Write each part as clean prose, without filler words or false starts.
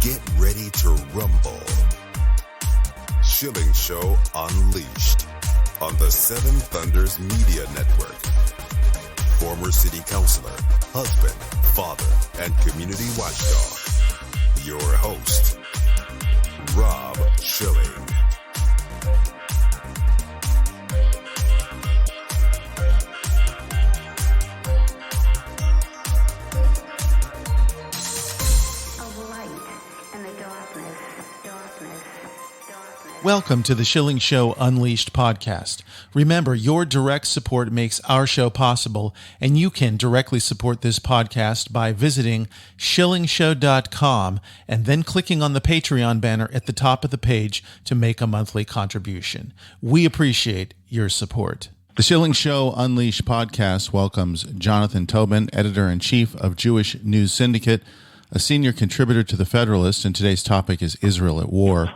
Get ready to rumble. Schilling Show Unleashed on the Seven Thunders Media Network. Former city councilor, husband, father, and community watchdog. Your host, Rob Schilling. Welcome to the Schilling Show Unleashed podcast. Remember, your direct support makes our show possible, and you can directly support this podcast by visiting schillingshow.com and then clicking on the Patreon banner at the top of the page to make a monthly contribution. We appreciate your support. The Schilling Show Unleashed podcast welcomes Jonathan Tobin, editor-in-chief of Jewish News Syndicate, a senior contributor to the Federalist, and today's topic is Israel at War.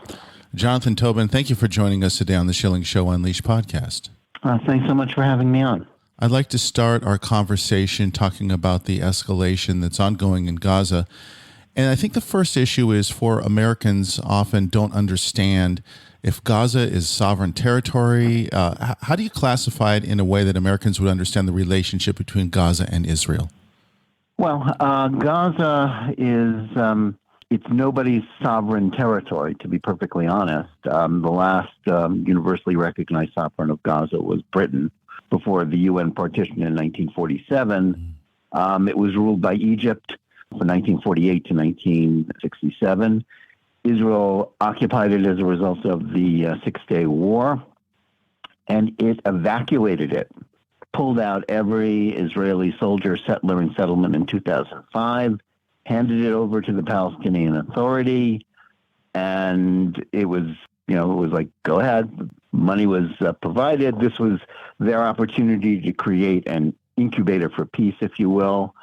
Jonathan Tobin, thank you for joining us today on the Schilling Show Unleashed podcast. Thanks so much for having me on. I'd like to start our conversation talking about the escalation that's ongoing in Gaza. And I think the first issue is for Americans often don't understand if Gaza is sovereign territory. How do you classify it in a way that Americans would understand the relationship between Gaza and Israel? Well, Gaza is... it's nobody's sovereign territory, to be perfectly honest. The last universally recognized sovereign of Gaza was Britain before the UN partition in 1947. It was ruled by Egypt from 1948 to 1967. Israel occupied it as a result of the Six-Day War, and it evacuated it, pulled out every Israeli soldier, settler, and settlement in 2005, handed it over to the Palestinian Authority, and it was like, go ahead. Money was provided. This was their opportunity to create an incubator for peace, if you will.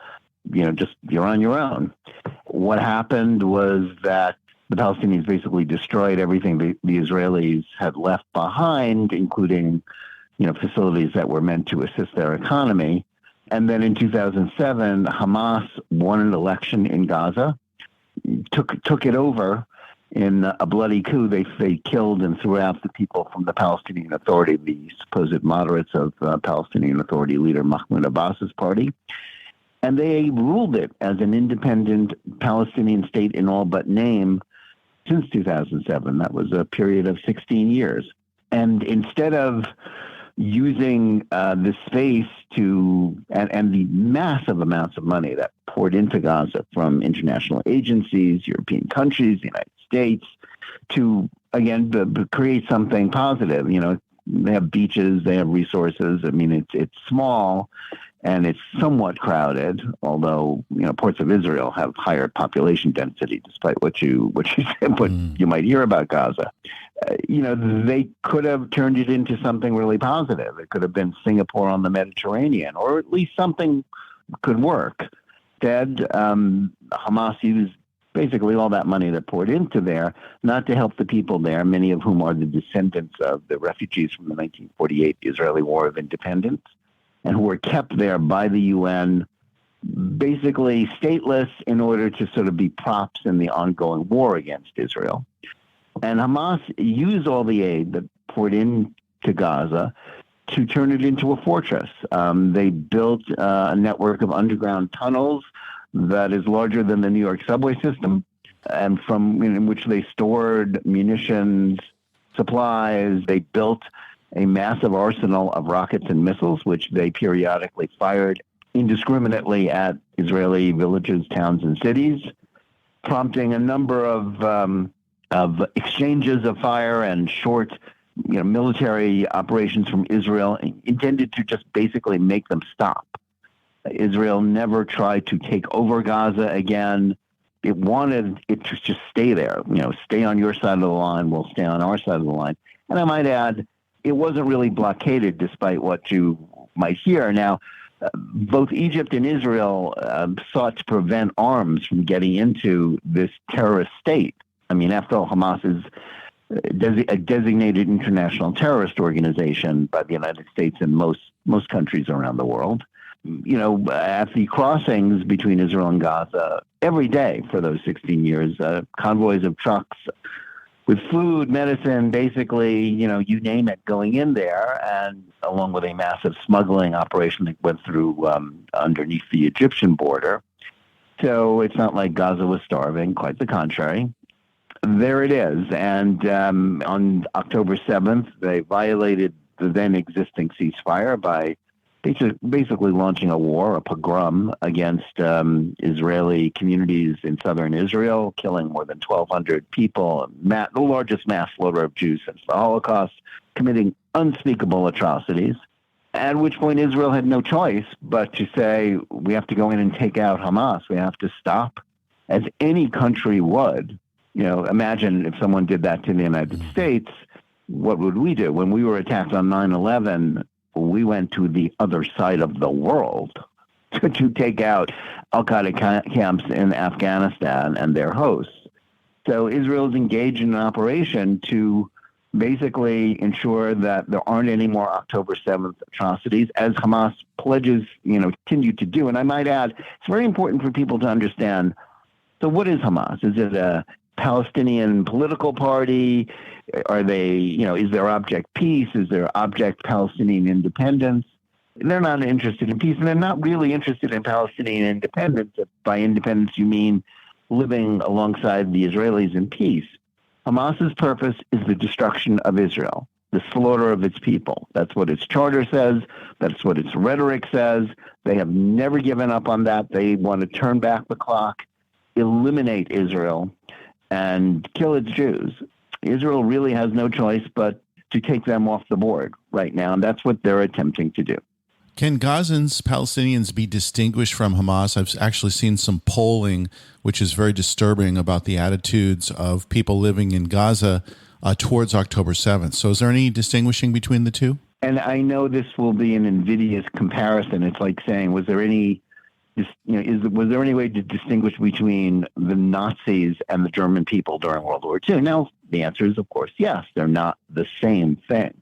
Just you're on your own. What happened was that the Palestinians basically destroyed everything the Israelis had left behind, including, facilities that were meant to assist their economy. And then in 2007, Hamas won an election in Gaza, took it over in a bloody coup. They killed and threw out the people from the Palestinian Authority, the supposed moderates of Palestinian Authority leader Mahmoud Abbas's party. And they ruled it as an independent Palestinian state in all but name since 2007. That was a period of 16 years. And instead of using the space and the massive amounts of money that poured into Gaza from international agencies, European countries, the United States, to, again, create something positive. They have beaches, they have resources. I mean, it's small and it's somewhat crowded, although, parts of Israel have higher population density, despite what you might hear about Gaza. They could have turned it into something really positive. It could have been Singapore on the Mediterranean, or at least something could work. Instead, Hamas used basically all that money that poured into there, not to help the people there, many of whom are the descendants of the refugees from the 1948 Israeli War of Independence, and who were kept there by the UN, basically stateless, in order to sort of be props in the ongoing war against Israel. And Hamas used all the aid that poured into Gaza to turn it into a fortress. They built a network of underground tunnels that is larger than the New York subway system, and in which they stored munitions, supplies. They built a massive arsenal of rockets and missiles, which they periodically fired indiscriminately at Israeli villages, towns, and cities, prompting a number of exchanges of fire and short, military operations from Israel intended to just basically make them stop. Israel never tried to take over Gaza again. It wanted it to just stay there, stay on your side of the line, we'll stay on our side of the line. And I might add, it wasn't really blockaded, despite what you might hear. Now, both Egypt and Israel sought to prevent arms from getting into this terrorist state. I mean, after all, Hamas is a designated international terrorist organization by the United States and most countries around the world. at the crossings between Israel and Gaza every day for those 16 years, convoys of trucks with food, medicine, basically, you name it, going in there, and along with a massive smuggling operation that went through underneath the Egyptian border. So it's not like Gaza was starving, quite the contrary. There it is. And on October 7th, they violated the then existing ceasefire by basically launching a war, a pogrom, against Israeli communities in southern Israel, killing more than 1,200 people, the largest mass slaughter of Jews since the Holocaust, committing unspeakable atrocities, at which point Israel had no choice but to say, we have to go in and take out Hamas. We have to stop, as any country would. Imagine if someone did that to the United States, what would we do? When we were attacked on 9/11, we went to the other side of the world to take out al-Qaeda camps in Afghanistan and their hosts. So Israel is engaged in an operation to basically ensure that there aren't any more October 7th atrocities, as Hamas pledges, continue to do. And I might add, it's very important for people to understand, so what is Hamas? Is it a Palestinian political party? Are they, is their object peace? Is their object Palestinian independence? They're not interested in peace, and they're not really interested in Palestinian independence. If by independence you mean living alongside the Israelis in peace. Hamas's purpose is the destruction of Israel, the slaughter of its people. That's what its charter says. That's what its rhetoric says. They have never given up on that. They want to turn back the clock, eliminate Israel, and kill its Jews. Israel really has no choice but to take them off the board right now, and that's what they're attempting to do. Can Gazans, Palestinians, be distinguished from Hamas? I've actually seen some polling, which is very disturbing, about the attitudes of people living in Gaza towards October 7th. So is there any distinguishing between the two? And I know this will be an invidious comparison. It's like saying, was there any way to distinguish between the Nazis and the German people during World War II? Now, the answer is, of course, yes. They're not the same thing.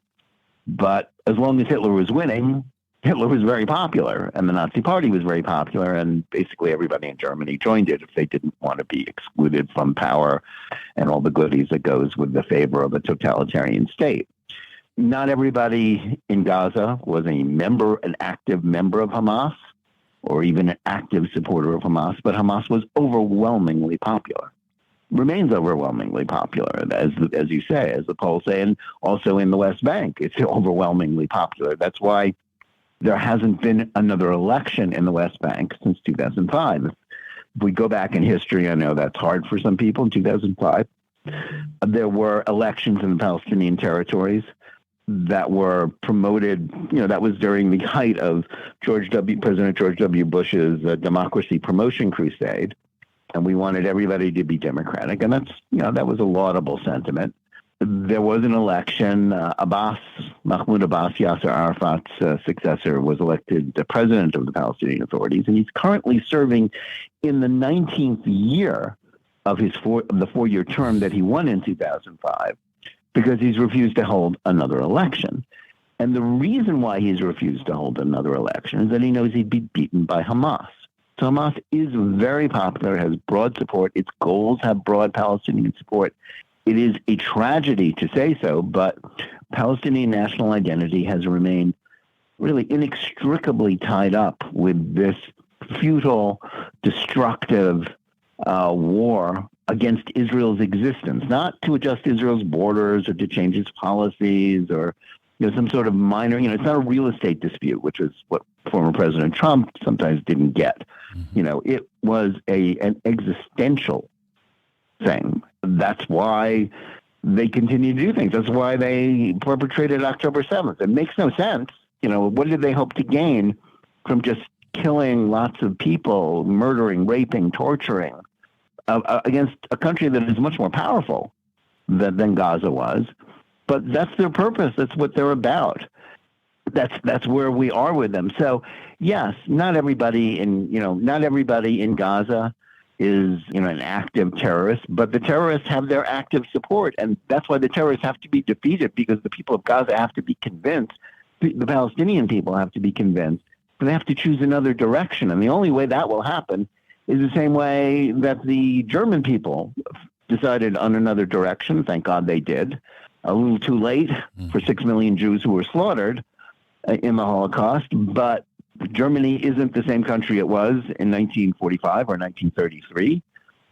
But as long as Hitler was winning, Hitler was very popular, and the Nazi Party was very popular, and basically everybody in Germany joined it if they didn't want to be excluded from power and all the goodies that goes with the favor of a totalitarian state. Not everybody in Gaza was an active member of Hamas, or even an active supporter of Hamas, but Hamas was overwhelmingly popular, remains overwhelmingly popular, as you say, as the polls say, and also in the West Bank, it's overwhelmingly popular. That's why there hasn't been another election in the West Bank since 2005. If we go back in history, I know that's hard for some people. In 2005, there were elections in the Palestinian territories that were promoted, that was during the height of President George W. Bush's democracy promotion crusade. And we wanted everybody to be democratic. And that's, that was a laudable sentiment. There was an election. Mahmoud Abbas, Yasser Arafat's successor, was elected the president of the Palestinian Authorities. And he's currently serving in the 19th year of the four-year term that he won in 2005. Because he's refused to hold another election. And the reason why he's refused to hold another election is that he knows he'd be beaten by Hamas. So Hamas is very popular, has broad support. Its goals have broad Palestinian support. It is a tragedy to say so, but Palestinian national identity has remained really inextricably tied up with this futile, destructive war against Israel's existence, not to adjust Israel's borders or to change its policies or some sort of minor, it's not a real estate dispute, which is what former President Trump sometimes didn't get. It was an existential thing. That's why they continue to do things. That's why they perpetrated October 7th. It makes no sense. What did they hope to gain from just killing lots of people, murdering, raping, torturing, against a country that is much more powerful than Gaza was? But that's their purpose. That's what they're about. That's where we are with them. So yes, not everybody in Gaza is an active terrorist, but the terrorists have their active support, and that's why the terrorists have to be defeated, because the people of Gaza have to be convinced, the Palestinian people have to be convinced but they have to choose another direction. And the only way that will happen is the same way that the German people decided on another direction. Thank God they did. A little too late for 6 million Jews who were slaughtered in the Holocaust, but Germany isn't the same country it was in 1945 or 1933.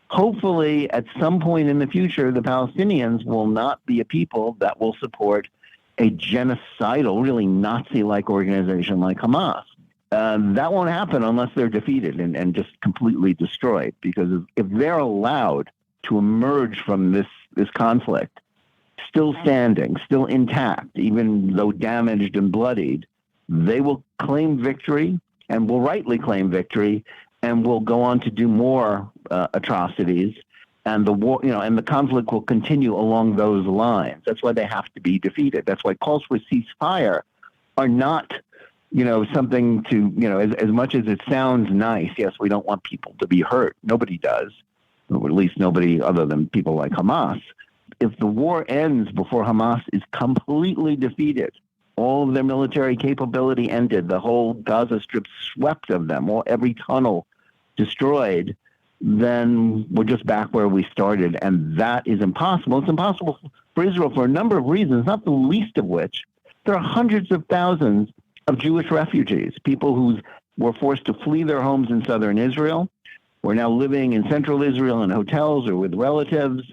Hopefully, at some point in the future, the Palestinians will not be a people that will support a genocidal, really Nazi-like organization like Hamas. That won't happen unless they're defeated and just completely destroyed, because if they're allowed to emerge from this conflict still standing, still intact, even though damaged and bloodied, they will claim victory and will rightly claim victory and will go on to do more atrocities. And the war, and the conflict will continue along those lines. That's why they have to be defeated. That's why calls for ceasefire are not, something to, as much as it sounds nice. Yes, we don't want people to be hurt. Nobody does, or at least nobody other than people like Hamas. If the war ends before Hamas is completely defeated, all of their military capability ended, the whole Gaza Strip swept of them, every tunnel destroyed, then we're just back where we started. And that is impossible. It's impossible for Israel for a number of reasons, not the least of which there are hundreds of thousands of Jewish refugees, people who were forced to flee their homes in southern Israel, who are now living in central Israel in hotels or with relatives.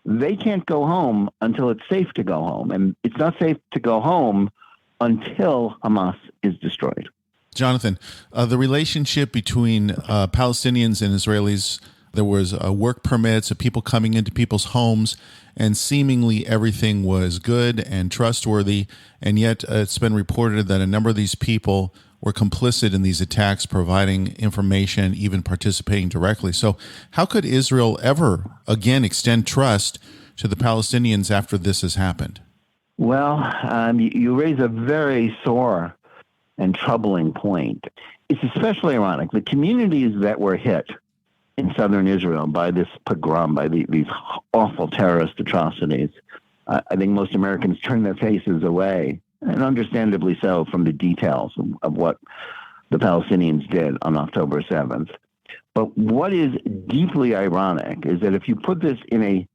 They can't go home until it's safe to go home. And it's not safe to go home until Hamas is destroyed. Jonathan, the relationship between Palestinians and Israelis, there was work permits of people coming into people's homes, and seemingly everything was good and trustworthy, and yet it's been reported that a number of these people were complicit in these attacks, providing information, even participating directly. So how could Israel ever again extend trust to the Palestinians after this has happened? Well, you raise a very sore and troubling point. It's especially ironic. The communities that were hit in southern Israel by this pogrom, by these awful terrorist atrocities, I think most Americans turn their faces away, and understandably so, from the details of what the Palestinians did on October 7th. But what is deeply ironic is that if you put this in a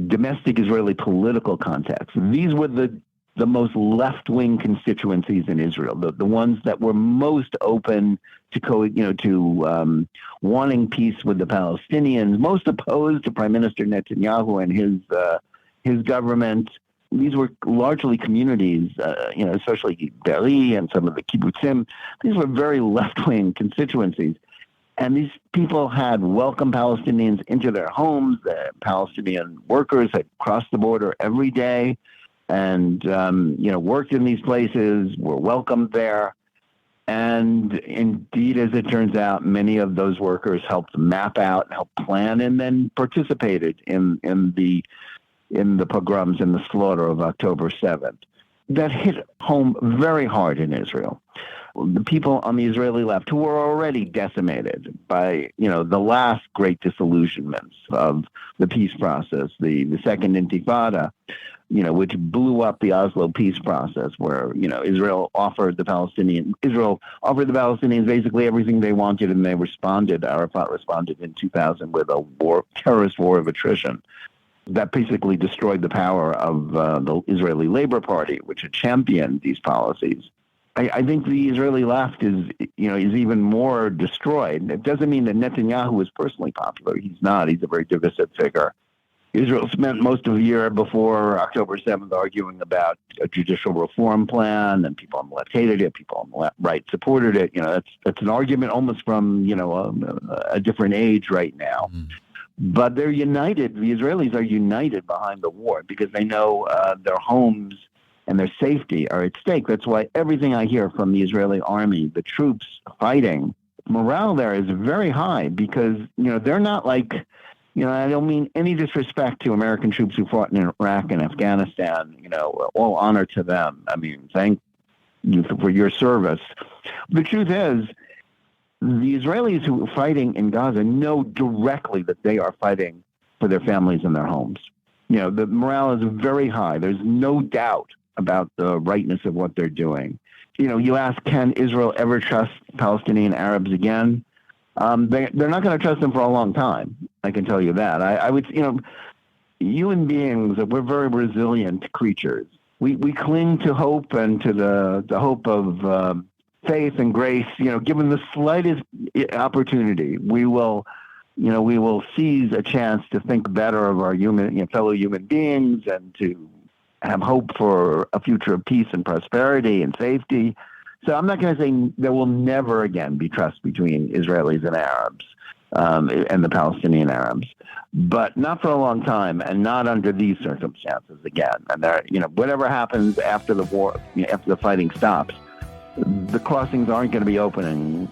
domestic Israeli political context, these were the most left-wing constituencies in Israel, the ones that were most open to wanting peace with the Palestinians, most opposed to Prime Minister Netanyahu and his government. These were largely communities, especially Be'eri and some of the kibbutzim. These were very left-wing constituencies. And these people had welcomed Palestinians into their homes. The Palestinian workers had crossed the border every day and, worked in these places, were welcomed there. And indeed, as it turns out, many of those workers helped map out and helped plan and then participated in the pogroms and the slaughter of October 7th. That hit home very hard in Israel. The people on the Israeli left who were already decimated by, the last great disillusionments of the peace process, the Second Intifada, which blew up the Oslo peace process, where, Israel offered the Palestinians basically everything they wanted, and Arafat responded in 2000 with a terrorist war of attrition. That basically destroyed the power of the Israeli Labor Party, which had championed these policies. I think the Israeli left is even more destroyed. It doesn't mean that Netanyahu is personally popular. He's not. He's a very divisive figure. Israel spent most of the year before October 7th arguing about a judicial reform plan, and people on the left hated it, people on the right supported it. That's an argument almost from a different age right now. But they're united. The Israelis are united behind the war because they know their homes and their safety are at stake. That's why everything I hear from the Israeli army, the troops fighting, morale there is very high because, they're not like, I don't mean any disrespect to American troops who fought in Iraq and Afghanistan, all honor to them. I mean, thank you for your service. The truth is, the Israelis who are fighting in Gaza know directly that they are fighting for their families and their homes. The morale is very high. There's no doubt about the rightness of what they're doing. You ask, can Israel ever trust Palestinian Arabs again? They're not going to trust them for a long time. I can tell you that. I would, human beings, we're very resilient creatures. We cling to hope and to the hope of faith and grace. Given the slightest opportunity, we will seize a chance to think better of our fellow human beings and to have hope for a future of peace and prosperity and safety. So I'm not going to say there will never again be trust between Israelis and Arabs and the Palestinian Arabs, but not for a long time and not under these circumstances again. And whatever happens after the war, after the fighting stops, the crossings aren't going to be opening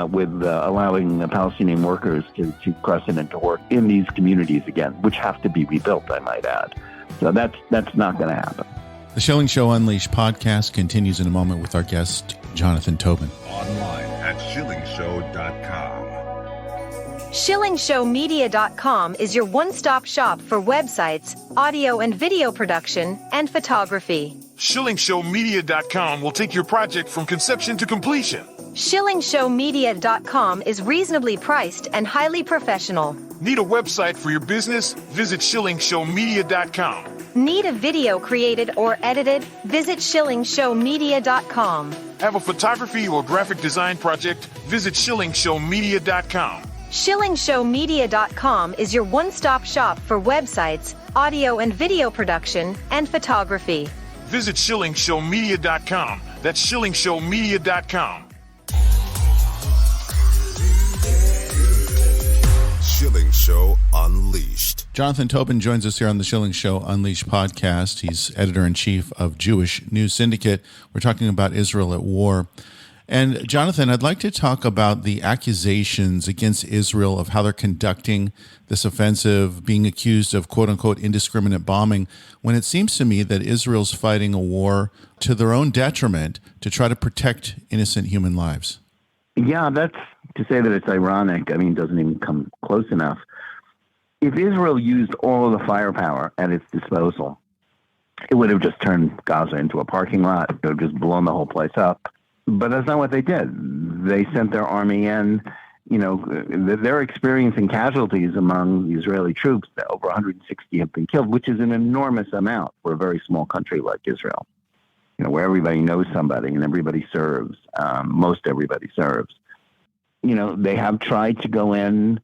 with allowing the Palestinian workers to cross in and to work in these communities again, which have to be rebuilt, I might add. So that's not going to happen. The Schilling Show Unleashed podcast continues in a moment with our guest, Jonathan Tobin. Online at schillingshow.com. SchillingShowMedia.com is your one-stop shop for websites, audio and video production, and photography. SchillingShowMedia.com will take your project from conception to completion. SchillingShowMedia.com is reasonably priced and highly professional. Need a website for your business? Visit SchillingShowMedia.com. Need a video created or edited? Visit SchillingShowMedia.com. Have a photography or graphic design project? Visit SchillingShowMedia.com. SchillingShowMedia.com is your one-stop shop for websites, audio and video production, and photography. Visit SchillingShowMedia.com. That's SchillingShowMedia.com. Schilling Show Unleashed. Jonathan Tobin joins us here on the Schilling Show Unleashed podcast. He's editor-in-chief of Jewish News Syndicate. We're talking about Israel at war. And Jonathan, I'd like to talk about the accusations against Israel of how they're conducting this offensive, being accused of quote-unquote indiscriminate bombing, when it seems to me that Israel's fighting a war to their own detriment to try to protect innocent human lives. Yeah, that's to say that it's ironic. Doesn't even come close enough. If Israel used all of the firepower at its disposal, it would have just turned Gaza into a parking lot. It would have just blown the whole place up. But that's not what they did. They sent their army in. They're experiencing casualties among the Israeli troops. Over 160 have been killed, which is an enormous amount for a very small country like Israel, where everybody knows somebody and everybody serves. Most everybody serves. They have tried to go in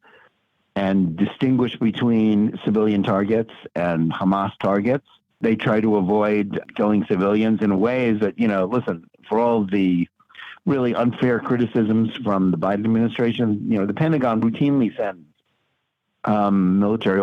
and distinguish between civilian targets and Hamas targets. They try to avoid killing civilians in ways that, listen, for all the really unfair criticisms from the Biden administration, the Pentagon routinely sends military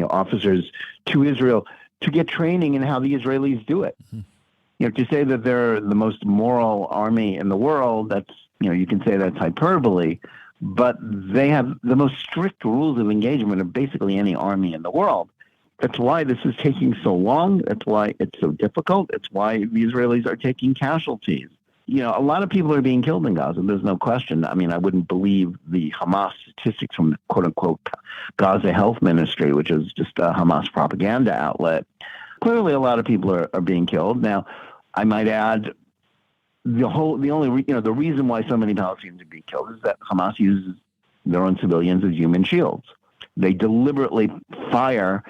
officers to Israel to get training in how the Israelis do it. Mm-hmm. To say that they're the most moral army in the world, that's, you can say that's hyperbole, but they have the most strict rules of engagement of basically any army in the world. That's why this is taking so long. That's why it's so difficult. It's why the Israelis are taking casualties. A lot of people are being killed in Gaza. There's no question. I wouldn't believe the Hamas statistics from the quote-unquote Gaza Health Ministry, which is just a Hamas propaganda outlet. Clearly, a lot of people are being killed. Now, I might add, the reason why so many Palestinians are being killed is that Hamas uses their own civilians as human shields. They deliberately fire.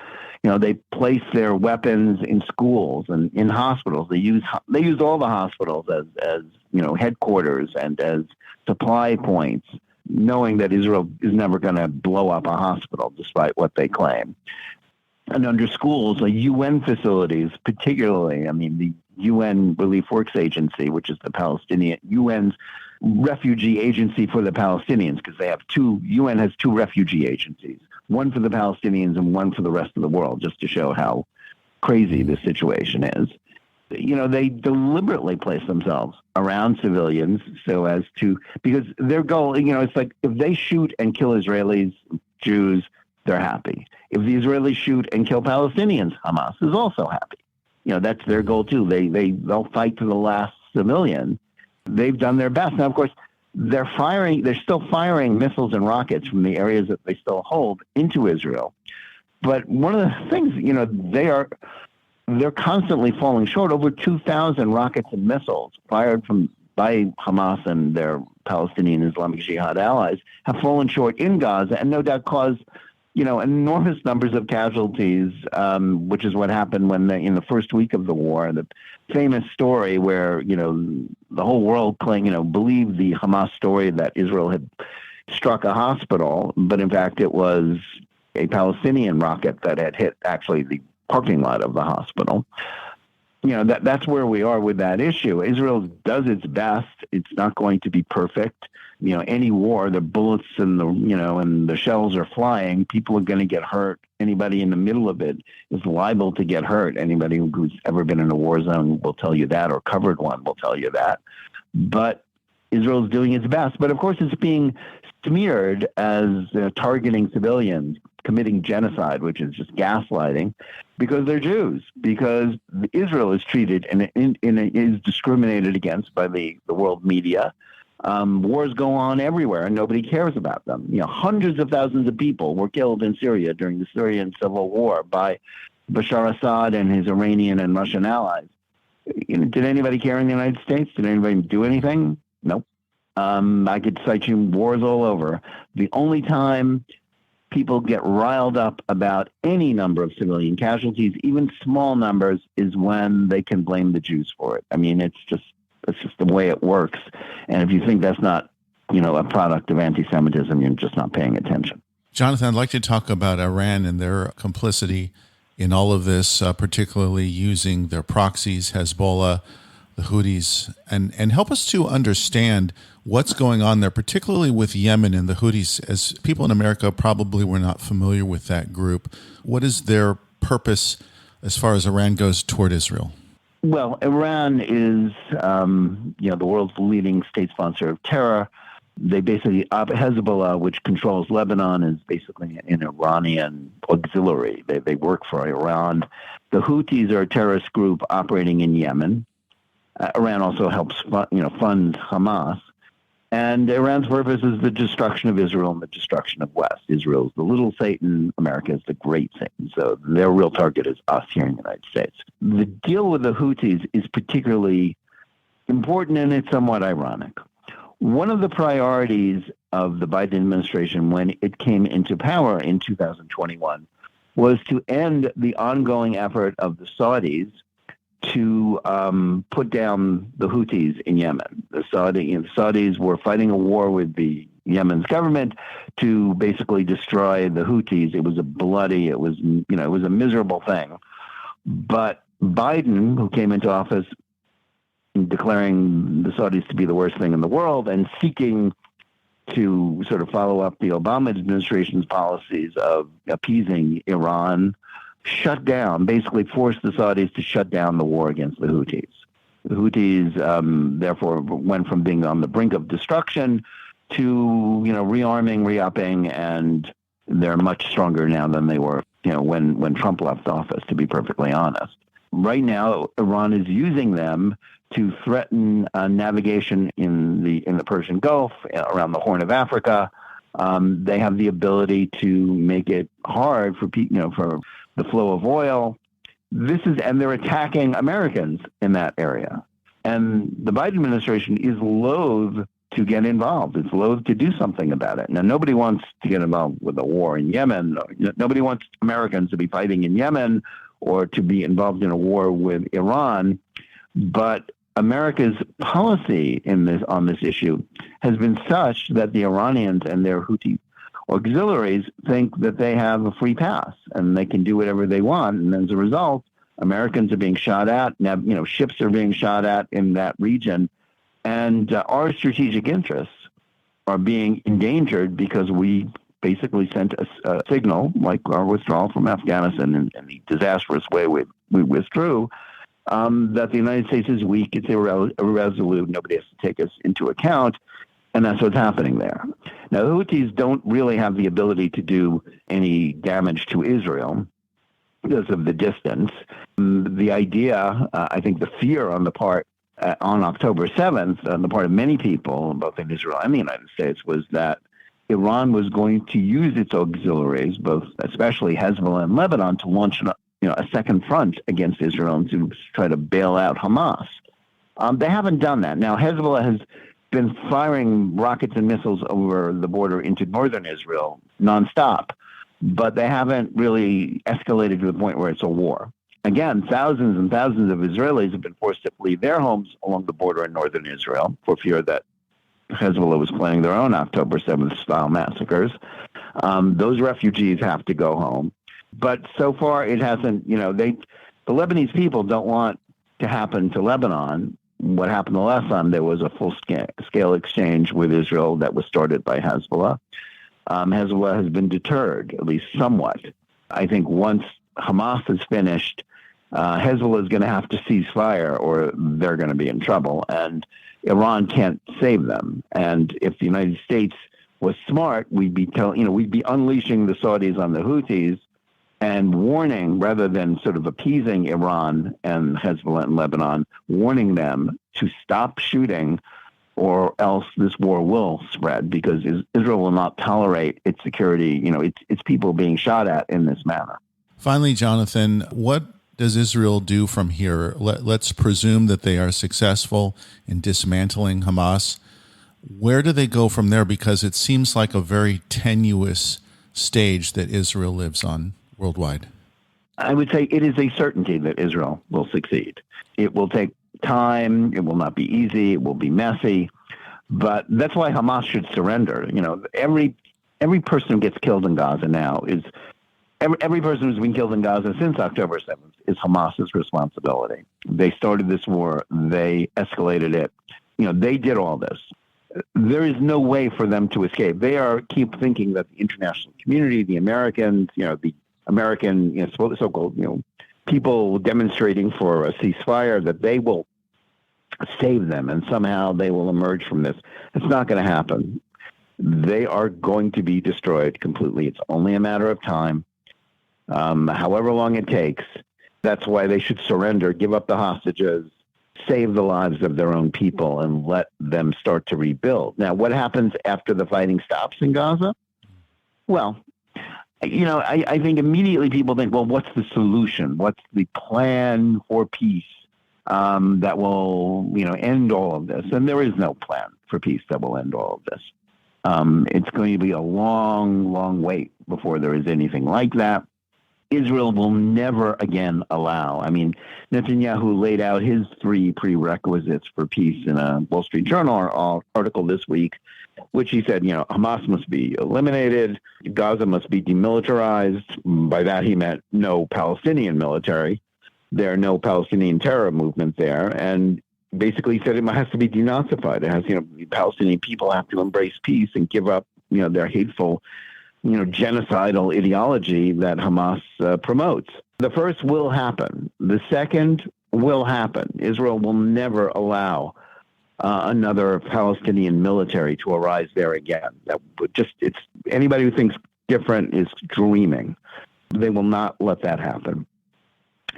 They place their weapons in schools and in hospitals. They use all the hospitals as headquarters and as supply points, knowing that Israel is never going to blow up a hospital, despite what they claim. And under schools, UN facilities, particularly, the UN Relief Works Agency, which is the Palestinian UN's refugee agency for the Palestinians, because UN has two refugee agencies, one for the Palestinians and one for the rest of the world, just to show how crazy this situation is. They deliberately place themselves around civilians because their goal, it's like if they shoot and kill Israelis, Jews, they're happy. If the Israelis shoot and kill Palestinians, Hamas is also happy. That's their goal too. They'll fight to the last civilian. They've done their best. Now, of course, they're still firing missiles and rockets from the areas that they still hold into Israel. But one of the things, they're constantly falling short. Over 2,000 rockets and missiles fired from by Hamas and their Palestinian Islamic Jihad allies have fallen short in Gaza and no doubt caused, enormous numbers of casualties, which is what happened when in the first week of the war, the famous story where, the whole world believed the Hamas story that Israel had struck a hospital, but in fact it was a Palestinian rocket that had hit actually the parking lot of the hospital. That's where we are with that issue. Israel does its best. It's not going to be perfect. Any war, the bullets and and the shells are flying. People are going to get hurt. Anybody in the middle of it is liable to get hurt. Anybody who's ever been in a war zone will tell you that, or covered one will tell you that. But Israel's doing its best. But of course, it's being smeared as targeting civilians, committing genocide, which is just gaslighting, because they're Jews, because Israel is treated and is discriminated against by the world media. Wars go on everywhere and nobody cares about them. Hundreds of thousands of people were killed in Syria during the Syrian civil war by Bashar Assad and his Iranian and Russian allies. Did anybody care in the United States? Did anybody do anything? Nope. I could cite you wars all over. The only time people get riled up about any number of civilian casualties, even small numbers, is when they can blame the Jews for it. I mean, it's just the way it works. And if you think that's not, a product of anti-Semitism, you're just not paying attention. Jonathan, I'd like to talk about Iran and their complicity in all of this, particularly using their proxies, Hezbollah, the Houthis, and help us to understand what's going on there, particularly with Yemen and the Houthis, as people in America probably were not familiar with that group. What is their purpose as far as Iran goes toward Israel? Well, Iran is, the world's leading state sponsor of terror. They basically, Hezbollah, which controls Lebanon, is basically an Iranian auxiliary. They work for Iran. The Houthis are a terrorist group operating in Yemen. Iran also helps, funds Hamas. And Iran's purpose is the destruction of Israel and the destruction of West. Israel's the little Satan, America is the great Satan. So their real target is us here in the United States. The deal with the Houthis is particularly important, and it's somewhat ironic. One of the priorities of the Biden administration when it came into power in 2021 was to end the ongoing effort of the Saudis to put down the Houthis in Yemen. The Saudis were fighting a war with the Yemen's government to basically destroy the Houthis. It was a miserable thing. But Biden, who came into office declaring the Saudis to be the worst thing in the world and seeking to sort of follow up the Obama administration's policies of appeasing Iran, basically forced the Saudis to shut down the war against the Houthis. The Houthis, therefore, went from being on the brink of destruction to, rearming, re-upping, and they're much stronger now than they were, when Trump left office, to be perfectly honest. Right now, Iran is using them to threaten navigation in the Persian Gulf, around the Horn of Africa. They have the ability to make it hard for the flow of oil. And they're attacking Americans in that area. And the Biden administration is loath to get involved. It's loath to do something about it. Now, nobody wants to get involved with a war in Yemen. Nobody wants Americans to be fighting in Yemen or to be involved in a war with Iran. But America's policy on this issue has been such that the Iranians and their Houthi auxiliaries think that they have a free pass and they can do whatever they want. And as a result, Americans are being shot at. Ships are being shot at in that region. And our strategic interests are being endangered because we basically sent a signal, like our withdrawal from Afghanistan and the disastrous way we withdrew, that the United States is weak, it's irresolute, nobody has to take us into account, and that's what's happening there. Now, the Houthis don't really have the ability to do any damage to Israel because of the distance. The idea, I think the fear on the part, on October 7th, on the part of many people, both in Israel and the United States, was that Iran was going to use its auxiliaries, especially Hezbollah and Lebanon, to launch a second front against Israel and to try to bail out Hamas. They haven't done that. Now, Hezbollah has been firing rockets and missiles over the border into northern Israel nonstop, but they haven't really escalated to the point where it's a war. Again, thousands and thousands of Israelis have been forced to flee their homes along the border in northern Israel for fear that Hezbollah was planning their own October 7th style massacres. Those refugees have to go home. But so far it hasn't, the Lebanese people don't want to happen to Lebanon what happened the last time there was a full-scale exchange with Israel that was started by Hezbollah. Hezbollah has been deterred, at least somewhat. I think once Hamas is finished, Hezbollah is going to have to cease fire or they're going to be in trouble, and Iran can't save them. And if the United States was smart, we'd be unleashing the Saudis on the Houthis and warning, rather than sort of appeasing Iran and Hezbollah in Lebanon, warning them to stop shooting or else this war will spread, because Israel will not tolerate its security, its people being shot at in this manner. Finally, Jonathan, what does Israel do from here? Let's presume that they are successful in dismantling Hamas. Where do they go from there? Because it seems like a very tenuous stage that Israel lives on worldwide. I would say it is a certainty that Israel will succeed. It will take time. It will not be easy. It will be messy. But that's why Hamas should surrender. Every person who gets killed in Gaza now is every person who's been killed in Gaza since October 7th is Hamas's responsibility. They started this war. They escalated it. They did all this. There is no way for them to escape. They keep thinking that the international community, the Americans, the American, so-called, people demonstrating for a ceasefire, that they will save them and somehow they will emerge from this. It's not going to happen. They are going to be destroyed completely. It's only a matter of time. However long it takes. That's why they should surrender, give up the hostages, save the lives of their own people, and let them start to rebuild. Now, what happens after the fighting stops in Gaza? Well, I think immediately people think, well, what's the solution? What's the plan for peace that will, end all of this? And there is no plan for peace that will end all of this. It's going to be a long, long wait before there is anything like that. Israel will never again allow. Netanyahu laid out his 3 prerequisites for peace in a Wall Street Journal article this week, which he said, Hamas must be eliminated, Gaza must be demilitarized. By that he meant no Palestinian military. There are no Palestinian terror movement there, and basically said it has to be denazified. It has, the Palestinian people have to embrace peace and give up, their hateful, genocidal ideology that Hamas promotes. The first will happen. The second will happen. Israel will never allow another Palestinian military to arise there again. That would it's anybody who thinks different is dreaming. They will not let that happen.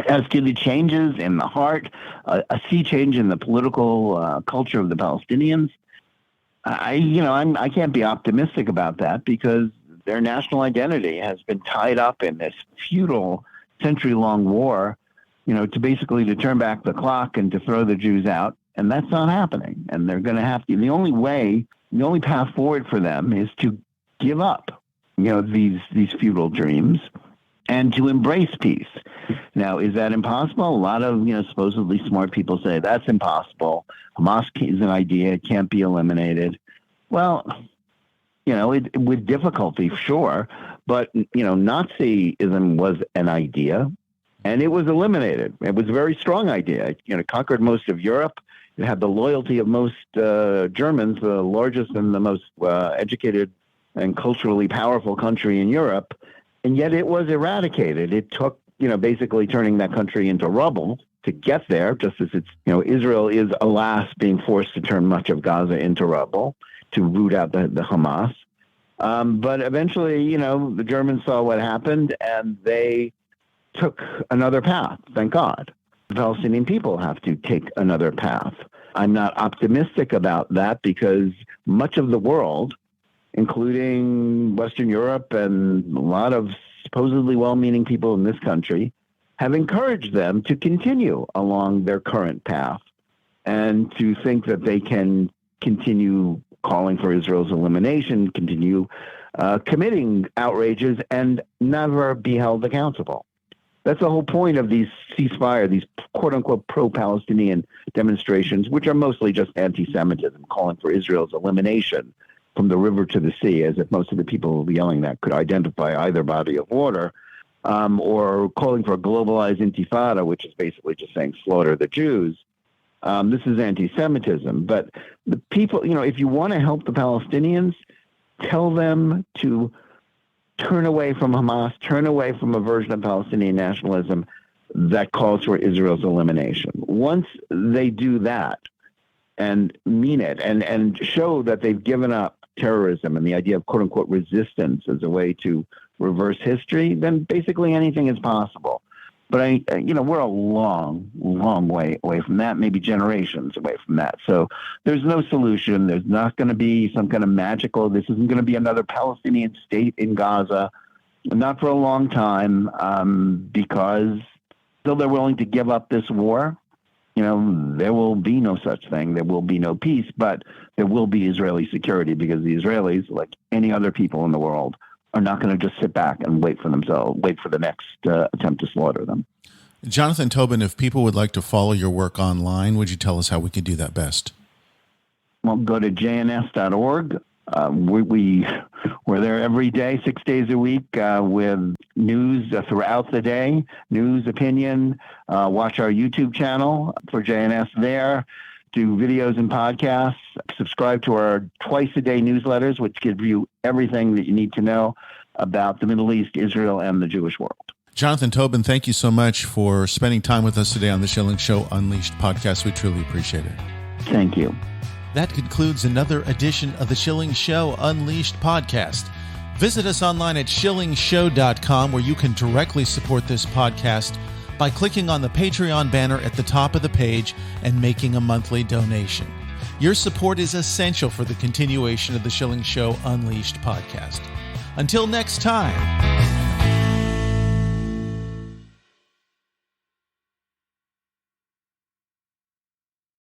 As to the changes in the heart, a sea change in the political culture of the Palestinians, I can't be optimistic about that, because their national identity has been tied up in this futile century-long war, to basically turn back the clock and to throw the Jews out. And that's not happening. And they're going to have to. The only path forward for them is to give up, these futile dreams and to embrace peace. Now, is that impossible? A lot of, supposedly smart people say that's impossible. Hamas is an idea. It can't be eliminated. Well, with difficulty, sure. But, Nazism was an idea, and it was eliminated. It was a very strong idea. It conquered most of Europe. It had the loyalty of most Germans, the largest and the most educated and culturally powerful country in Europe. And yet it was eradicated. It took, basically turning that country into rubble to get there, just as Israel is, alas, being forced to turn much of Gaza into rubble to root out the Hamas. But eventually, the Germans saw what happened and they took another path, thank God. The Palestinian people have to take another path. I'm not optimistic about that, because much of the world, including Western Europe and a lot of supposedly well-meaning people in this country, have encouraged them to continue along their current path and to think that they can continue calling for Israel's elimination, continue committing outrages, and never be held accountable. That's the whole point of these ceasefire, these quote-unquote pro-Palestinian demonstrations, which are mostly just anti-Semitism, calling for Israel's elimination from the river to the sea, as if most of the people yelling that could identify either body of water, or calling for a globalized intifada, which is basically just saying slaughter the Jews. This is anti-Semitism. But the people, if you want to help the Palestinians, tell them to turn away from Hamas, turn away from a version of Palestinian nationalism that calls for Israel's elimination. Once they do that and mean it and show that they've given up terrorism and the idea of quote-unquote resistance as a way to reverse history, then basically anything is possible. But, we're a long, long way away from that, maybe generations away from that. So there's no solution. There's not going to be some kind of magical, this isn't going to be another Palestinian state in Gaza, not for a long time, because though they're willing to give up this war, there will be no such thing. There will be no peace, but there will be Israeli security because the Israelis, like any other people in the world, are not going to just sit back and wait for the next attempt to slaughter them. Jonathan Tobin, if people would like to follow your work online, would you tell us how we could do that best? Well, go to jns.org. We're there every day, 6 days a week, with news throughout the day, news, opinion. Watch our YouTube channel for JNS there. Do videos and podcasts. Subscribe to our twice-a-day newsletters, which give you everything that you need to know about the Middle East, Israel, and the Jewish world. Jonathan Tobin, thank you so much for spending time with us today on the Schilling Show Unleashed podcast. We truly appreciate it. Thank you. That concludes another edition of the Schilling Show Unleashed podcast. Visit us online at schillingshow.com, where you can directly support this podcast by clicking on the Patreon banner at the top of the page and making a monthly donation. Your support is essential for the continuation of the Schilling Show Unleashed podcast. Until next time.